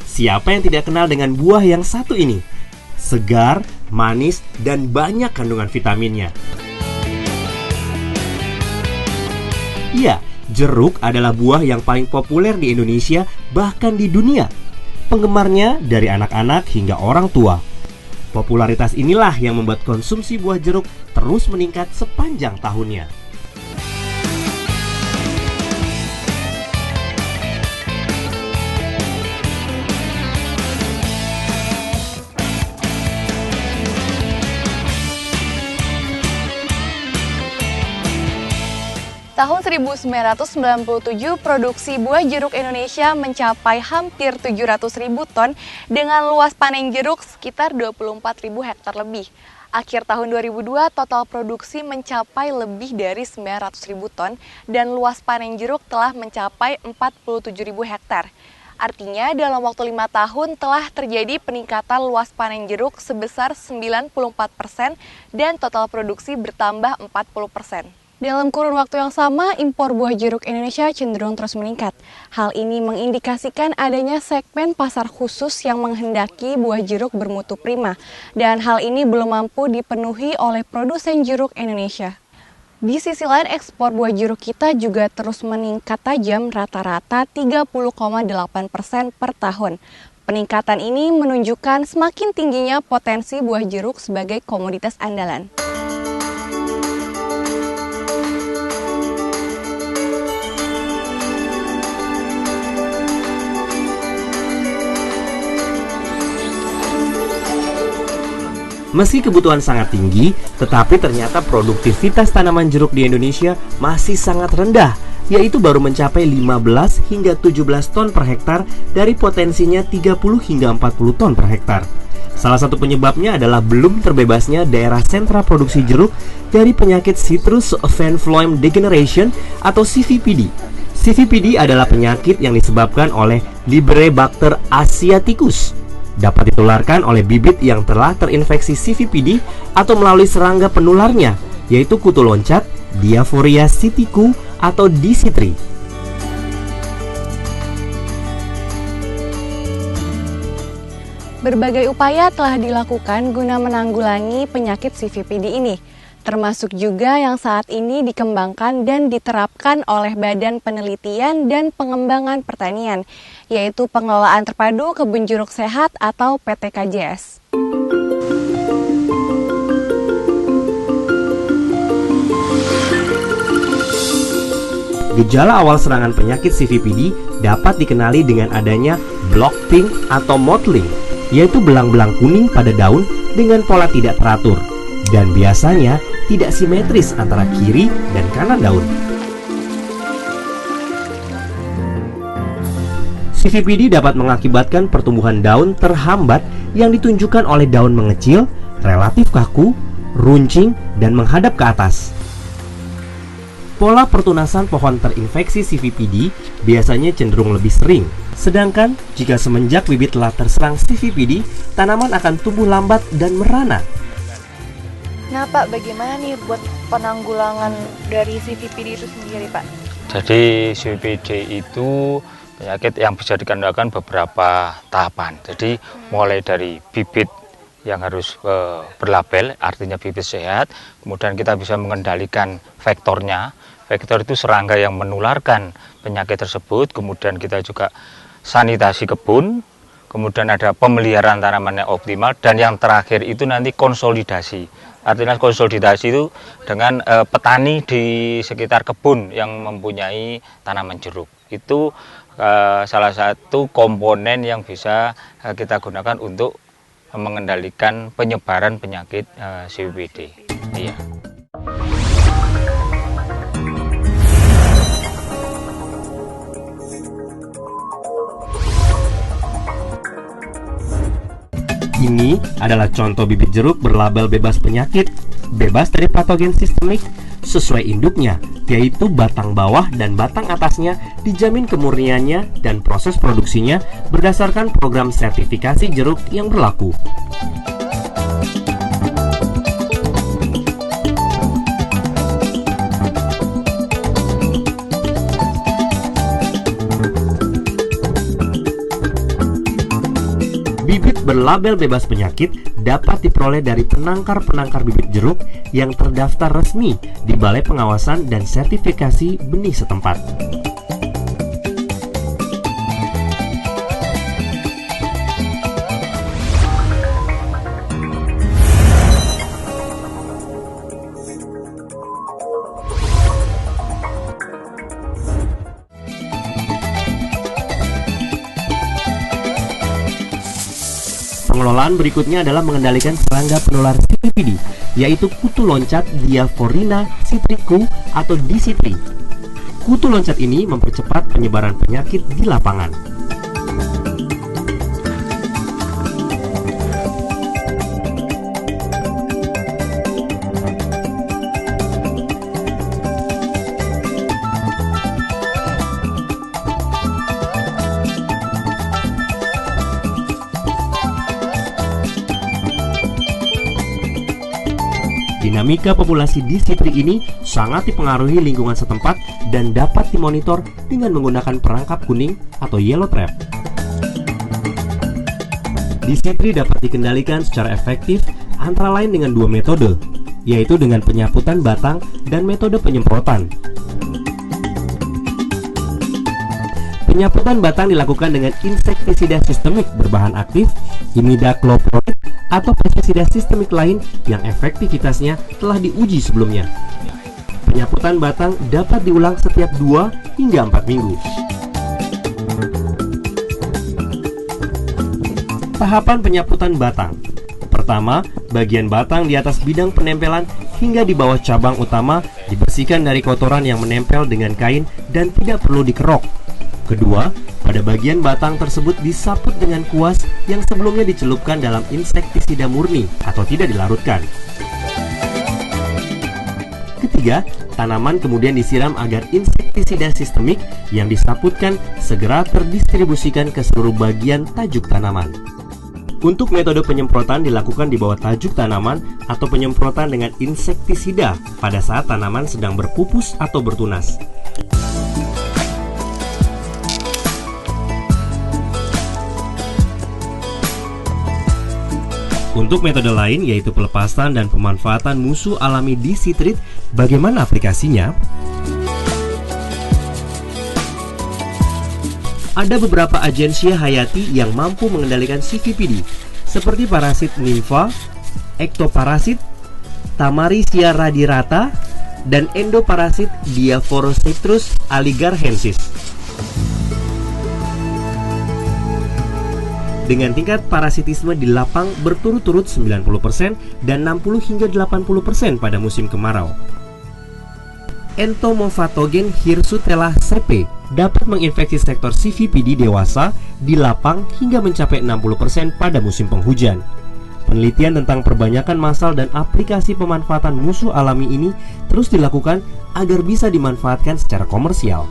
Siapa yang tidak kenal dengan buah yang satu ini? Segar, manis, dan banyak kandungan vitaminnya. Iya, jeruk adalah buah yang paling populer di Indonesia, bahkan di dunia. Penggemarnya dari anak-anak hingga orang tua. Popularitas inilah yang membuat konsumsi buah jeruk terus meningkat sepanjang tahunnya. Tahun 1997, produksi buah jeruk Indonesia mencapai hampir 700.000 ton dengan luas panen jeruk sekitar 24.000 hektar lebih. Akhir tahun 2002, total produksi mencapai lebih dari 900.000 ton dan luas panen jeruk telah mencapai 47.000 hektar. Artinya, dalam waktu 5 tahun telah terjadi peningkatan luas panen jeruk sebesar 94% dan total produksi bertambah 40%. Dalam kurun waktu yang sama, impor buah jeruk Indonesia cenderung terus meningkat. Hal ini mengindikasikan adanya segmen pasar khusus yang menghendaki buah jeruk bermutu prima. Dan hal ini belum mampu dipenuhi oleh produsen jeruk Indonesia. Di sisi lain, ekspor buah jeruk kita juga terus meningkat tajam, rata-rata 30,8% per tahun. Peningkatan ini menunjukkan semakin tingginya potensi buah jeruk sebagai komoditas andalan. Meski kebutuhan sangat tinggi, tetapi ternyata produktivitas tanaman jeruk di Indonesia masih sangat rendah, yaitu baru mencapai 15 hingga 17 ton per hektar dari potensinya 30 hingga 40 ton per hektar. Salah satu penyebabnya adalah belum terbebasnya daerah sentra produksi jeruk dari penyakit Citrus Vine Flower Degeneration atau CVPD. CVPD adalah penyakit yang disebabkan oleh Liberibacter asiaticus. Dapat ditularkan oleh bibit yang telah terinfeksi CVPD atau melalui serangga penularnya, yaitu kutu loncat, Diaphoria sitiku, atau disitri. Berbagai upaya telah dilakukan guna menanggulangi penyakit CVPD ini, termasuk juga yang saat ini dikembangkan dan diterapkan oleh Badan Penelitian dan Pengembangan Pertanian, yaitu Pengelolaan Terpadu Kebun Jeruk Sehat atau PTKJS. Gejala awal serangan penyakit CVPD dapat dikenali dengan adanya blotting atau mottling, yaitu belang-belang kuning pada daun dengan pola tidak teratur dan biasanya tidak simetris antara kiri dan kanan daun. CVPD dapat mengakibatkan pertumbuhan daun terhambat yang ditunjukkan oleh daun mengecil, relatif kaku, runcing, dan menghadap ke atas. Pola pertunasan pohon terinfeksi CVPD biasanya cenderung lebih sering. Sedangkan jika semenjak bibit telah terserang CVPD, tanaman akan tumbuh lambat dan merana. Nah Pak, bagaimana nih buat penanggulangan dari CVPD itu sendiri Pak? Jadi CVPD itu penyakit yang bisa dikendalikan beberapa tahapan. Jadi mulai dari bibit yang harus berlabel, artinya bibit sehat. Kemudian kita bisa mengendalikan vektornya. Vektor itu serangga yang menularkan penyakit tersebut. Kemudian kita juga sanitasi kebun. Kemudian ada pemeliharaan tanamannya optimal. Dan yang terakhir itu nanti konsolidasi. Artinya konsolidasi itu dengan petani di sekitar kebun yang mempunyai tanaman jeruk. Itu salah satu komponen yang bisa kita gunakan untuk mengendalikan penyebaran penyakit CVPD. Iya. Ini adalah contoh bibit jeruk berlabel bebas penyakit, bebas dari patogen sistemik, sesuai induknya, yaitu batang bawah dan batang atasnya dijamin kemurniannya dan proses produksinya berdasarkan program sertifikasi jeruk yang berlaku. berlabel bebas penyakit dapat diperoleh dari penangkar-penangkar bibit jeruk yang terdaftar resmi di Balai Pengawasan dan Sertifikasi Benih setempat. Pengelolaan berikutnya adalah mengendalikan serangga penular CVPD, yaitu kutu loncat Diaphorina citricu atau DCITRI. Kutu loncat ini mempercepat penyebaran penyakit di lapangan. Dinamika populasi DCITRI ini sangat dipengaruhi lingkungan setempat dan dapat dimonitor dengan menggunakan perangkap kuning atau yellow trap. DCITRI dapat dikendalikan secara efektif antara lain dengan dua metode, yaitu dengan penyaputan batang dan metode penyemprotan. Penyaputan batang dilakukan dengan insektisida sistemik berbahan aktif, imidacloprid, atau pestisida sistemik lain yang efektivitasnya telah diuji sebelumnya. Penyaputan batang dapat diulang setiap 2 hingga 4 minggu. Tahapan penyaputan batang. Pertama, bagian batang di atas bidang penempelan hingga di bawah cabang utama dibersihkan dari kotoran yang menempel dengan kain dan tidak perlu dikerok. Kedua, pada bagian batang tersebut disaput dengan kuas yang sebelumnya dicelupkan dalam insektisida murni atau tidak dilarutkan. Ketiga, tanaman kemudian disiram agar insektisida sistemik yang disaputkan segera terdistribusikan ke seluruh bagian tajuk tanaman. Untuk metode penyemprotan dilakukan di bawah tajuk tanaman atau penyemprotan dengan insektisida pada saat tanaman sedang berpupus atau bertunas. Untuk metode lain yaitu pelepasan dan pemanfaatan musuh alami DCITRI, bagaimana aplikasinya? Ada beberapa agensia hayati yang mampu mengendalikan CVPD, seperti parasit nimfa, ektoparasit, Tamarisia radiata, dan endoparasit Diaphorocectrus aligarhensis. Dengan tingkat parasitisme di lapang berturut-turut 90% dan 60 hingga 80% pada musim kemarau. Entomopatogen Hirsutella cepae dapat menginfeksi sektor CVPD dewasa di lapang hingga mencapai 60% pada musim penghujan. Penelitian tentang perbanyakan masal dan aplikasi pemanfaatan musuh alami ini terus dilakukan agar bisa dimanfaatkan secara komersial.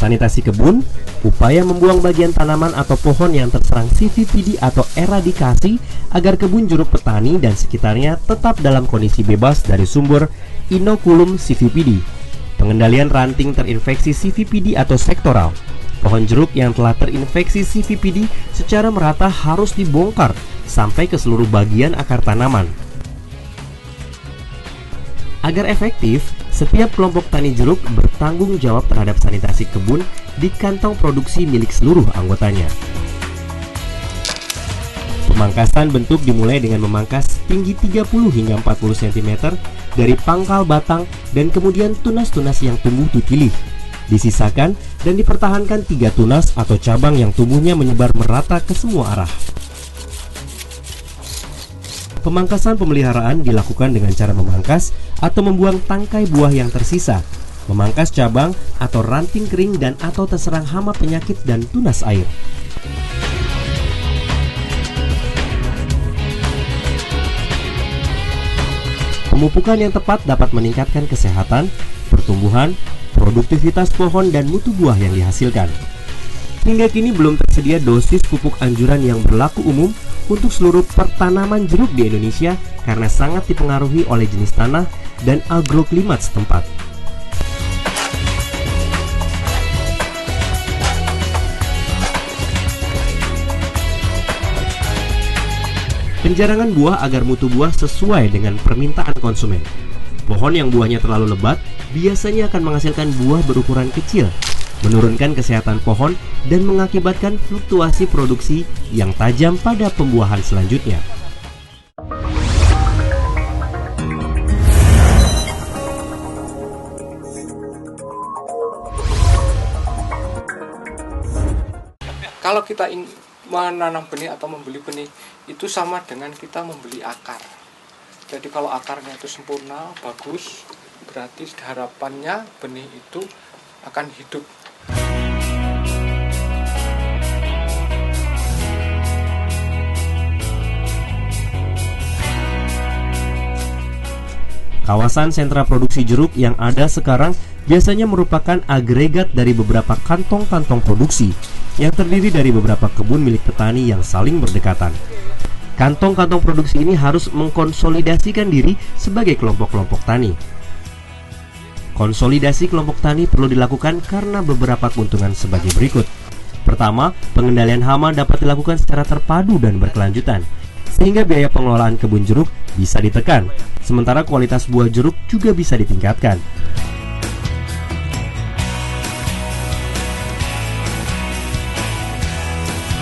Sanitasi kebun, upaya membuang bagian tanaman atau pohon yang terserang CVPD atau eradikasi agar kebun jeruk petani dan sekitarnya tetap dalam kondisi bebas dari sumber inokulum CVPD. Pengendalian ranting terinfeksi CVPD atau sektoral. Pohon jeruk yang telah terinfeksi CVPD secara merata harus dibongkar sampai ke seluruh bagian akar tanaman. Agar efektif, setiap kelompok tani jeruk bertanggung jawab terhadap sanitasi kebun di kantong produksi milik seluruh anggotanya. Pemangkasan bentuk dimulai dengan memangkas tinggi 30 hingga 40 cm dari pangkal batang dan kemudian tunas-tunas yang tumbuh dipilih, disisakan dan dipertahankan 3 tunas atau cabang yang tumbuhnya menyebar merata ke semua arah. Pemangkasan pemeliharaan dilakukan dengan cara memangkas atau membuang tangkai buah yang tersisa, memangkas cabang atau ranting kering dan atau terserang hama penyakit dan tunas air. Pemupukan yang tepat dapat meningkatkan kesehatan, pertumbuhan, produktivitas pohon dan mutu buah yang dihasilkan. Hingga kini belum tersedia dosis pupuk anjuran yang berlaku umum untuk seluruh pertanaman jeruk di Indonesia karena sangat dipengaruhi oleh jenis tanah dan agroklimat setempat. Penjarangan buah agar mutu buah sesuai dengan permintaan konsumen. Pohon yang buahnya terlalu lebat biasanya akan menghasilkan buah berukuran kecil, menurunkan kesehatan pohon dan mengakibatkan fluktuasi produksi yang tajam pada pembuahan selanjutnya. Kalau kita menanam benih atau membeli benih itu sama dengan kita membeli akar. Jadi kalau akarnya itu sempurna, bagus, berarti harapannya benih itu akan hidup. Kawasan sentra produksi jeruk yang ada sekarang biasanya merupakan agregat dari beberapa kantong-kantong produksi yang terdiri dari beberapa kebun milik petani yang saling berdekatan. Kantong-kantong produksi ini harus mengkonsolidasikan diri sebagai kelompok-kelompok tani. Konsolidasi kelompok tani perlu dilakukan karena beberapa keuntungan sebagai berikut. Pertama, pengendalian hama dapat dilakukan secara terpadu dan berkelanjutan, sehingga biaya pengelolaan kebun jeruk bisa ditekan, sementara kualitas buah jeruk juga bisa ditingkatkan.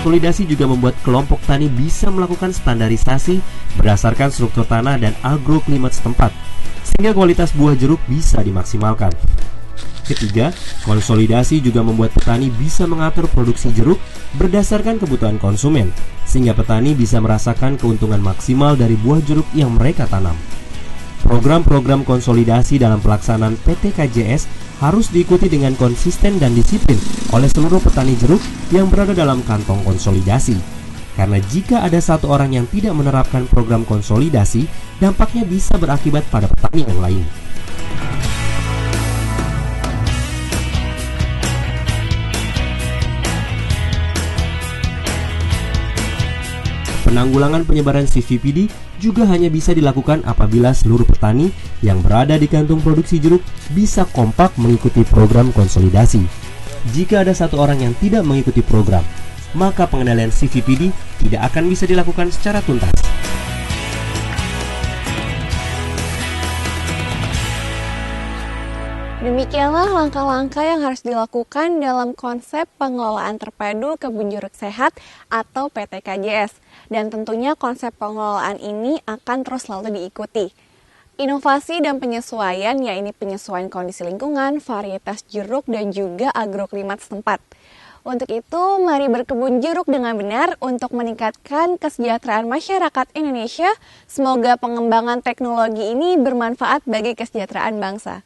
Konsolidasi juga membuat kelompok tani bisa melakukan standarisasi berdasarkan struktur tanah dan agroklimat setempat, sehingga kualitas buah jeruk bisa dimaksimalkan. Ketiga, konsolidasi juga membuat petani bisa mengatur produksi jeruk berdasarkan kebutuhan konsumen, sehingga petani bisa merasakan keuntungan maksimal dari buah jeruk yang mereka tanam. Program-program konsolidasi dalam pelaksanaan PT KJS harus diikuti dengan konsisten dan disiplin oleh seluruh petani jeruk yang berada dalam kantong konsolidasi. Karena jika ada satu orang yang tidak menerapkan program konsolidasi, dampaknya bisa berakibat pada petani yang lain. Penanggulangan penyebaran CVPD juga hanya bisa dilakukan apabila seluruh petani yang berada di kantung produksi jeruk bisa kompak mengikuti program konsolidasi. Jika ada satu orang yang tidak mengikuti program, maka pengendalian CVPD tidak akan bisa dilakukan secara tuntas. Demikianlah langkah-langkah yang harus dilakukan dalam konsep pengelolaan terpadu kebun jeruk sehat atau PT KJS. Dan tentunya konsep pengelolaan ini akan terus selalu diikuti. Inovasi dan penyesuaian, yaitu penyesuaian kondisi lingkungan, varietas jeruk, dan juga agroklimat setempat. Untuk itu, mari berkebun jeruk dengan benar untuk meningkatkan kesejahteraan masyarakat Indonesia. Semoga pengembangan teknologi ini bermanfaat bagi kesejahteraan bangsa.